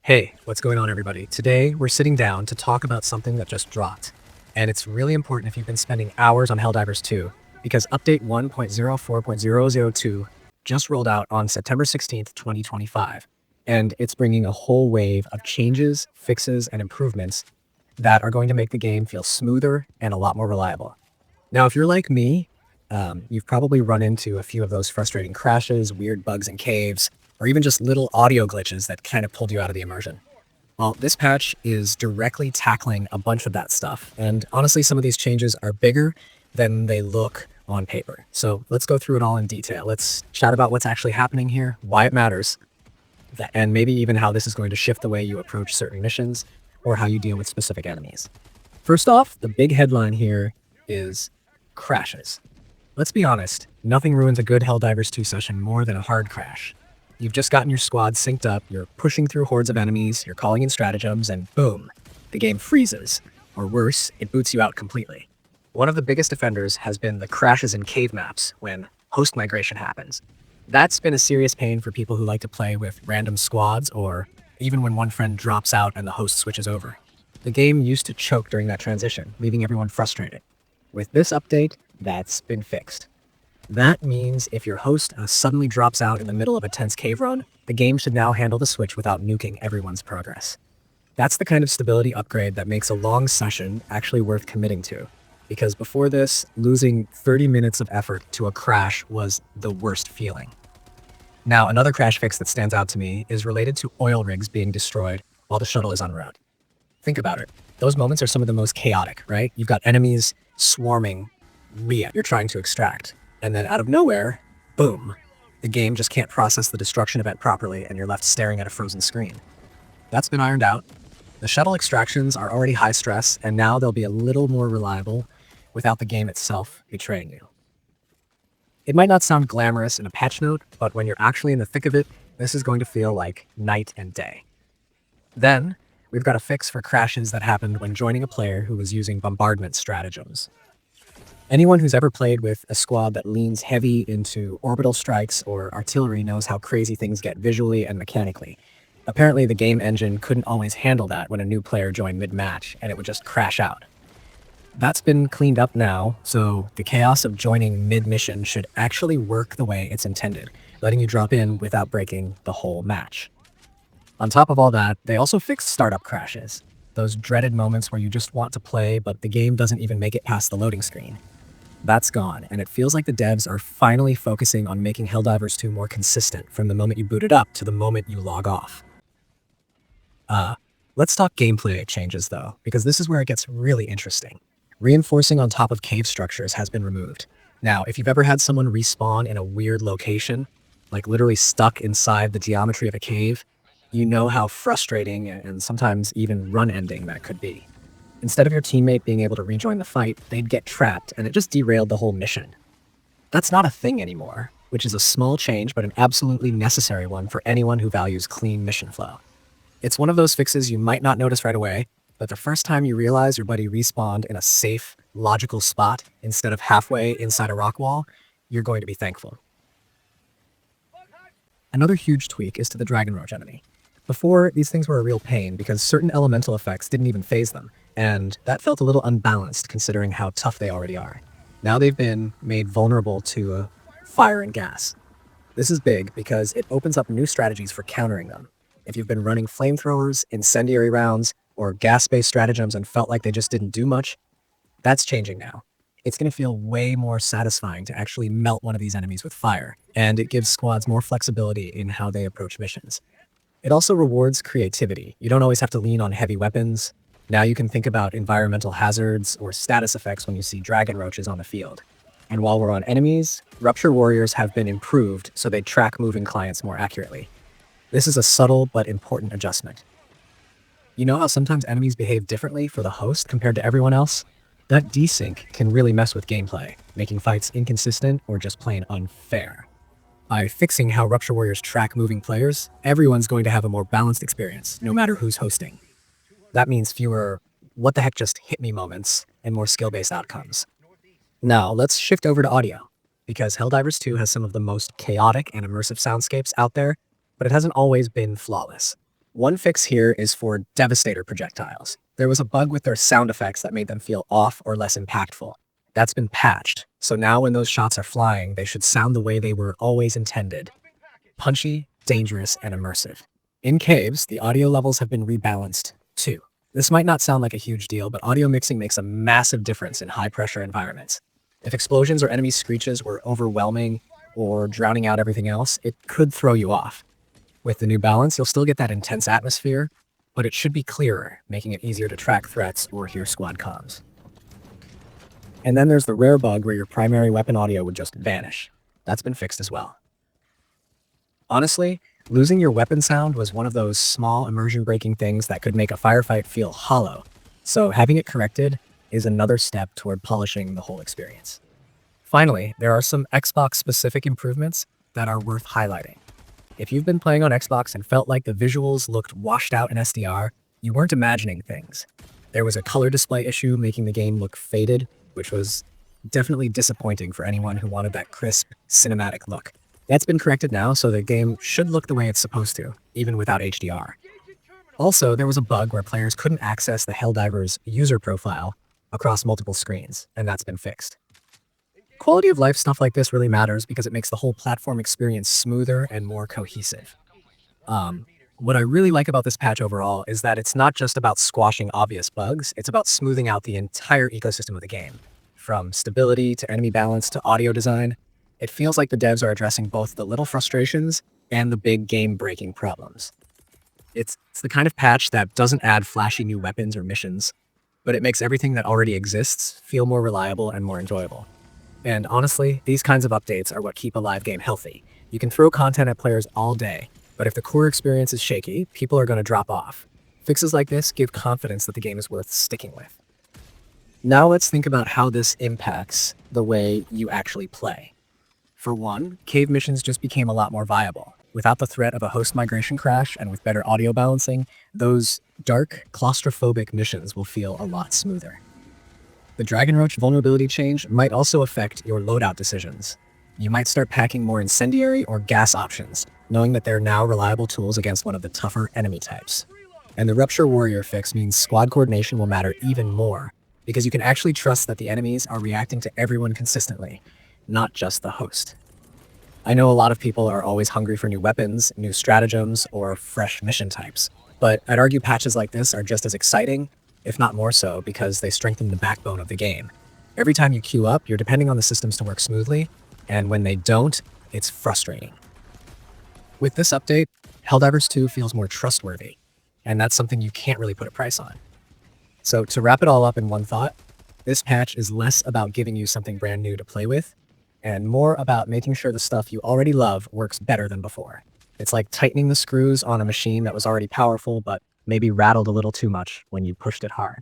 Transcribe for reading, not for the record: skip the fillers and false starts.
Hey, what's going on, everybody? Today, we're sitting down to talk about something that just dropped. And it's really important if you've been spending hours on Helldivers 2, because update 1.04.002 just rolled out on September 16th, 2025. And it's bringing a whole wave of changes, fixes, and improvements that are going to make the game feel smoother and a lot more reliable. Now, if you're like me, you've probably run into a few of those frustrating crashes, weird bugs in caves, or even just little audio glitches that kind of pulled you out of the immersion. Well, this patch is directly tackling a bunch of that stuff. And honestly, some of these changes are bigger than they look on paper. So let's go through it all in detail. Let's chat about what's actually happening here, why it matters, and maybe even how this is going to shift the way you approach certain missions or how you deal with specific enemies. First off, the big headline here is crashes. Let's be honest, nothing ruins a good Helldivers 2 session more than a hard crash. You've just gotten your squad synced up, you're pushing through hordes of enemies, you're calling in stratagems, and boom, the game freezes. Or worse, it boots you out completely. One of the biggest offenders has been the crashes in cave maps when host migration happens. That's been a serious pain for people who like to play with random squads, or even when one friend drops out and the host switches over. The game used to choke during that transition, leaving everyone frustrated. With this update, that's been fixed. That means if your host suddenly drops out in the middle of a tense cave run, the game should now handle the switch without nuking everyone's progress. That's the kind of stability upgrade that makes a long session actually worth committing to, because before this, losing 30 minutes of effort to a crash was the worst feeling. Now, another crash fix that stands out to me is related to oil rigs being destroyed while the shuttle is en route. Think about it. Those moments are some of the most chaotic, right? You've got enemies swarming you're trying to extract. And then out of nowhere, boom, the game just can't process the destruction event properly and you're left staring at a frozen screen. That's been ironed out. The shuttle extractions are already high stress, and now they'll be a little more reliable without the game itself betraying you. It might not sound glamorous in a patch note, but when you're actually in the thick of it, this is going to feel like night and day. Then, we've got a fix for crashes that happened when joining a player who was using bombardment stratagems. Anyone who's ever played with a squad that leans heavy into orbital strikes or artillery knows how crazy things get visually and mechanically. Apparently, the game engine couldn't always handle that when a new player joined mid-match, and it would just crash out. That's been cleaned up now, so the chaos of joining mid-mission should actually work the way it's intended, letting you drop in without breaking the whole match. On top of all that, they also fixed startup crashes, those dreaded moments where you just want to play, but the game doesn't even make it past the loading screen. That's gone, and it feels like the devs are finally focusing on making Helldivers 2 more consistent from the moment you boot it up to the moment you log off. Let's talk gameplay changes though, because this is where it gets really interesting. Reinforcing on top of cave structures has been removed. Now, if you've ever had someone respawn in a weird location, like literally stuck inside the geometry of a cave, you know how frustrating and sometimes even run-ending that could be. Instead of your teammate being able to rejoin the fight, they'd get trapped, and it just derailed the whole mission. That's not a thing anymore, which is a small change but an absolutely necessary one for anyone who values clean mission flow. It's one of those fixes you might not notice right away, but the first time you realize your buddy respawned in a safe, logical spot instead of halfway inside a rock wall, you're going to be thankful. Another huge tweak is to the Dragonroach enemy. Before, these things were a real pain because certain elemental effects didn't even phase them, and that felt a little unbalanced considering how tough they already are. Now they've been made vulnerable to fire and gas. This is big because it opens up new strategies for countering them. If you've been running flamethrowers, incendiary rounds, or gas-based stratagems and felt like they just didn't do much, that's changing now. It's going to feel way more satisfying to actually melt one of these enemies with fire, and it gives squads more flexibility in how they approach missions. It also rewards creativity. You don't always have to lean on heavy weapons. Now you can think about environmental hazards or status effects when you see Dragonroaches on the field. And while we're on enemies, Rupture Warriors have been improved so they track moving clients more accurately. This is a subtle but important adjustment. You know how sometimes enemies behave differently for the host compared to everyone else? That desync can really mess with gameplay, making fights inconsistent or just plain unfair. By fixing how Rupture Warriors track moving players, everyone's going to have a more balanced experience, no matter who's hosting. That means fewer what the heck just hit me moments and more skill-based outcomes. Now, let's shift over to audio, because Helldivers 2 has some of the most chaotic and immersive soundscapes out there, but it hasn't always been flawless. One fix here is for Devastator projectiles. There was a bug with their sound effects that made them feel off or less impactful. That's been patched, so now when those shots are flying, they should sound the way they were always intended: punchy, dangerous, and immersive. In caves, the audio levels have been rebalanced, too. This might not sound like a huge deal, but audio mixing makes a massive difference in high-pressure environments. If explosions or enemy screeches were overwhelming or drowning out everything else, it could throw you off. With the new balance, you'll still get that intense atmosphere, but it should be clearer, making it easier to track threats or hear squad comms. And then there's the rare bug where your primary weapon audio would just vanish. That's been fixed as well. Honestly, losing your weapon sound was one of those small immersion-breaking things that could make a firefight feel hollow, so having it corrected is another step toward polishing the whole experience. Finally, there are some Xbox-specific improvements that are worth highlighting. If you've been playing on Xbox and felt like the visuals looked washed out in SDR, you weren't imagining things. There was a color display issue making the game look faded, which was definitely disappointing for anyone who wanted that crisp, cinematic look. That's been corrected now, so the game should look the way it's supposed to, even without HDR. Also, there was a bug where players couldn't access the Helldivers user profile across multiple screens, and that's been fixed. Quality of life stuff like this really matters because it makes the whole platform experience smoother and more cohesive. What I really like about this patch overall is that it's not just about squashing obvious bugs, it's about smoothing out the entire ecosystem of the game. From stability to enemy balance to audio design, it feels like the devs are addressing both the little frustrations and the big game-breaking problems. It's the kind of patch that doesn't add flashy new weapons or missions, but it makes everything that already exists feel more reliable and more enjoyable. And honestly, these kinds of updates are what keep a live game healthy. You can throw content at players all day, but if the core experience is shaky, people are going to drop off. Fixes like this give confidence that the game is worth sticking with. Now let's think about how this impacts the way you actually play. For one, cave missions just became a lot more viable. Without the threat of a host migration crash and with better audio balancing, those dark, claustrophobic missions will feel a lot smoother. The Dragonroach vulnerability change might also affect your loadout decisions. You might start packing more incendiary or gas options, knowing that they're now reliable tools against one of the tougher enemy types. And the Rupture Warrior fix means squad coordination will matter even more, because you can actually trust that the enemies are reacting to everyone consistently, not just the host. I know a lot of people are always hungry for new weapons, new stratagems, or fresh mission types, but I'd argue patches like this are just as exciting, if not more so, because they strengthen the backbone of the game. Every time you queue up, you're depending on the systems to work smoothly, and when they don't, it's frustrating. With this update, Helldivers 2 feels more trustworthy, and that's something you can't really put a price on. So to wrap it all up in one thought, this patch is less about giving you something brand new to play with, and more about making sure the stuff you already love works better than before. It's like tightening the screws on a machine that was already powerful, but maybe rattled a little too much when you pushed it hard.